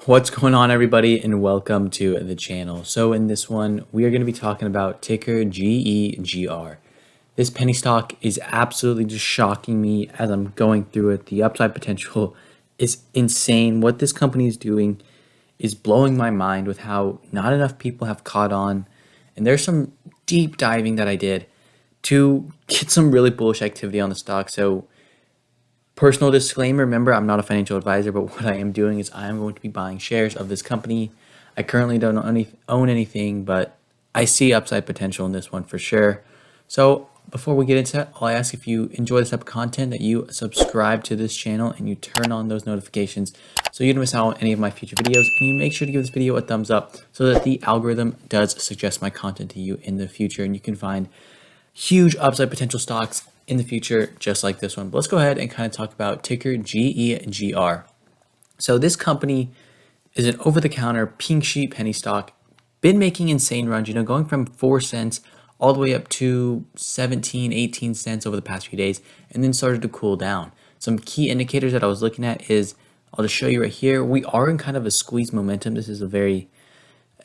What's going on, everybody, and welcome to the channel. So in this one, we are going to be talking about ticker GEGR. This penny stock is absolutely just shocking me as I'm going through it. The upside potential is insane. What this company is doing is blowing my mind with how not enough people have caught on. And there's some deep diving that I did to get some really bullish activity on the stock. So personal disclaimer, remember, I'm not a financial advisor, but what I am doing is I am going to be buying shares of this company. I currently don't own anything, but I see upside potential in this one for sure. So before we get into that, I'll ask if you enjoy this type of content that you subscribe to this channel and you turn on those notifications so you don't miss out on any of my future videos, and you make sure to give this video a thumbs up so that the algorithm does suggest my content to you in the future and you can find huge upside potential stocks in the future, just like this one. But let's go ahead and kind of talk about ticker GEGR. So this company is an over-the-counter pink sheet penny stock, been making insane runs, going from 4 cents all the way up to 17, 18 cents over the past few days, and then started to cool down. Some key indicators that I was looking at is, I'll just show you right here. We are in kind of a squeeze momentum. This is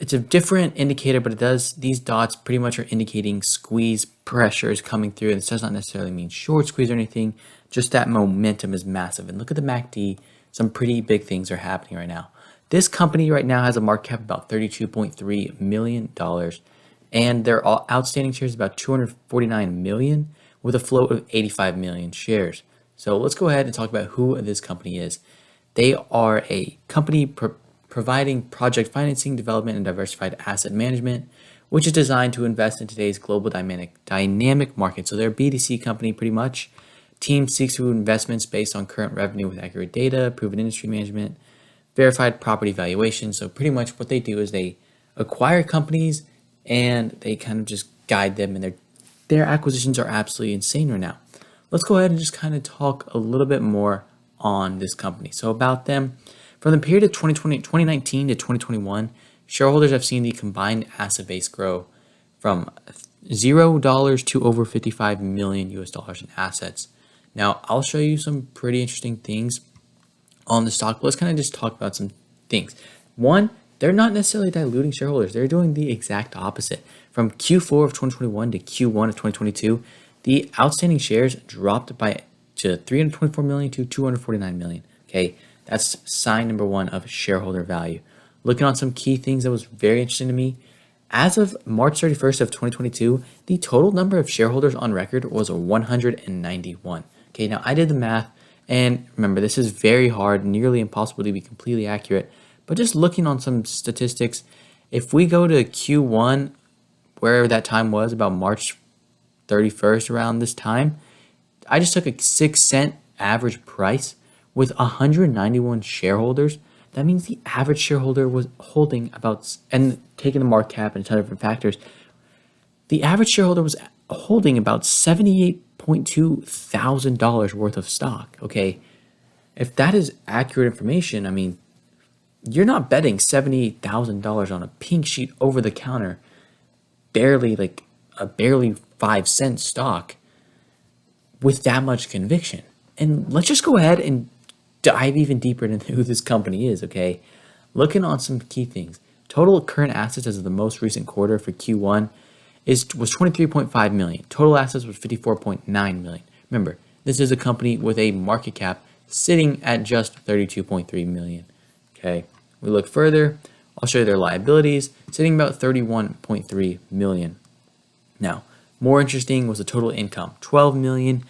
it's a different indicator, but these dots pretty much are indicating squeeze pressure is coming through. And this does not necessarily mean short squeeze or anything, just that momentum is massive. And look at the MACD, some pretty big things are happening right now. This company right now has a market cap of about $32.3 million, and their outstanding shares is about 249 million with a float of 85 million shares. So let's go ahead and talk about who this company is. They are a company providing project financing, development, and diversified asset management, which is designed to invest in today's global dynamic market. So they're a BDC company pretty much. Team seeks to investments based on current revenue with accurate data, proven industry management, verified property valuation. So pretty much what they do is they acquire companies and they kind of just guide them, and their acquisitions are absolutely insane right now. Let's go ahead and just kind of talk a little bit more on this company. So about them. From the period of 2019 to 2021, shareholders have seen the combined asset base grow from $0 to over $55 million in assets. Now, I'll show you some pretty interesting things on the stock, but let's kind of just talk about some things. One, they're not necessarily diluting shareholders. They're doing the exact opposite. From Q4 of 2021 to Q1 of 2022, the outstanding shares dropped to 324 million to 249 million. Okay. That's sign number one of shareholder value. Looking on some key things that was very interesting to me. As of March 31st of 2022, the total number of shareholders on record was 191. Okay, now I did the math, and remember, this is very hard, nearly impossible to be completely accurate. But just looking on some statistics, if we go to Q1, wherever that time was, about March 31st around this time, I just took a 6-cent average price. With 191 shareholders, that means the average shareholder was holding about, and taking the market cap and a ton of different factors, the average shareholder was holding about $78.2 thousand worth of stock. Okay, if that is accurate information, I mean, you're not betting $78,000 on a pink sheet over the counter, barely 5-cent stock with that much conviction. And let's just go ahead and dive even deeper into who this company is, okay? Looking on some key things. Total current assets as of the most recent quarter for Q1 was 23.5 million. Total assets was 54.9 million. Remember, this is a company with a market cap sitting at just 32.3 million. Okay, we look further. I'll show you their liabilities, sitting about 31.3 million. Now, more interesting was the total income, 12 million.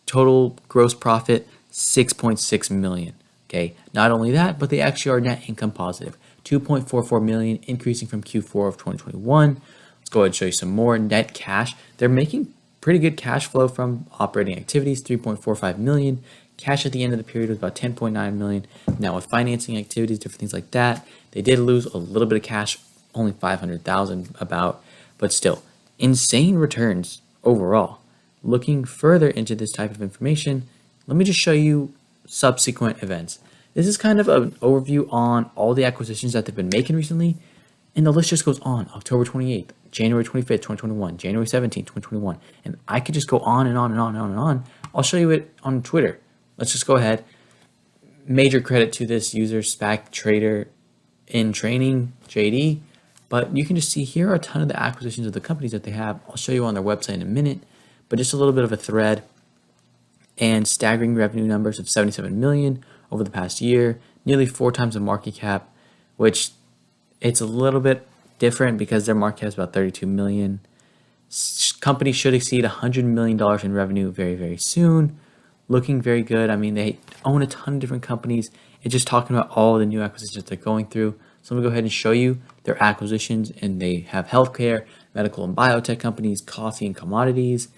Total gross profit, 6.6 million. Okay, not only that, but they actually are net income positive, 2.44 million, increasing from Q4 of 2021. Let's go ahead and show you some more net cash. They're making pretty good cash flow from operating activities, 3.45 million. Cash at the end of the period was about 10.9 million. Now with financing activities, different things like that, they did lose a little bit of cash, only 500,000 about, but still insane returns overall. Looking further into this type of information, let me just show you subsequent events. This is kind of an overview on all the acquisitions that they've been making recently, and the list just goes on. October 28th, January 25th, 2021, January 17th, 2021, and I could just go on and on and on and on and on. I'll show you it on Twitter. Let's just go ahead. Major credit to this user, SPAC Trader in training, JD, but you can just see here are a ton of the acquisitions of the companies that they have. I'll show you on their website in a minute, but just a little bit of a thread and staggering revenue numbers of 77 million over the past year, nearly 4 times the market cap, which it's a little bit different because their market cap is about 32 million. Company should exceed $100 million in revenue very, very soon. Looking very good. I mean, they own a ton of different companies. It's just talking about all the new acquisitions they're going through. So I'm gonna go ahead and show you their acquisitions, and they have healthcare, medical and biotech companies, coffee and commodities,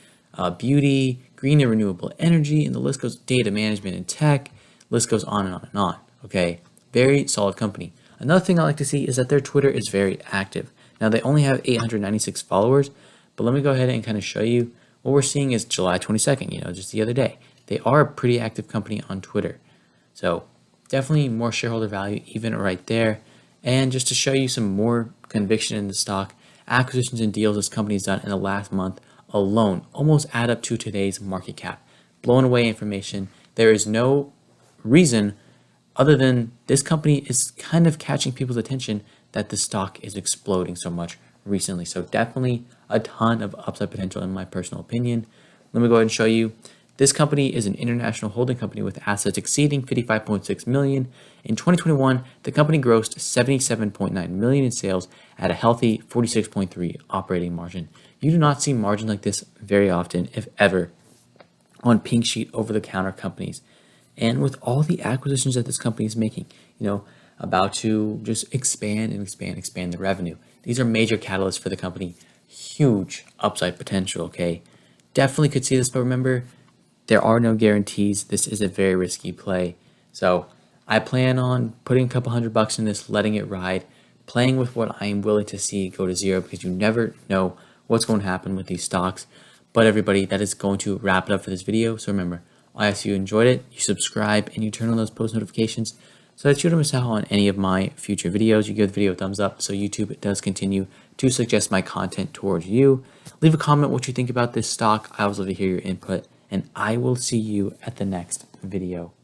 beauty, green and renewable energy, and the list goes data management and tech. List goes on and on and on. Okay, very solid company. Another thing I like to see is that their Twitter is very active. Now they only have 896 followers, but let me go ahead and kind of show you what we're seeing is July 22nd, just the other day. They are a pretty active company on Twitter. So definitely more shareholder value even right there. And just to show you some more conviction in the stock, acquisitions and deals this company's done in the last month alone almost add up to today's market cap. Blown away information. There is no reason other than this company is kind of catching people's attention that the stock is exploding so much recently. So definitely a ton of upside potential in my personal opinion. Let me go ahead and show you. This company is an international holding company with assets exceeding 55.6 million. In 2021, the company grossed 77.9 million in sales at a healthy 46.3 operating margin. You do not see margin like this very often, if ever, on pink sheet over-the-counter companies. And with all the acquisitions that this company is making, about to just expand the revenue. These are major catalysts for the company. Huge upside potential, okay? Definitely could see this, but remember, there are no guarantees. This is a very risky play. So I plan on putting a couple $100 in this, letting it ride, playing with what I am willing to see go to zero, because you never know what's going to happen with these stocks. But everybody, that is going to wrap it up for this video. So remember, I ask you enjoyed it, you subscribe, and you turn on those post notifications so that you don't miss out on any of my future videos. You give the video a thumbs up so YouTube does continue to suggest my content towards you. Leave a comment what you think about this stock. I always love to hear your input, and I will see you at the next video.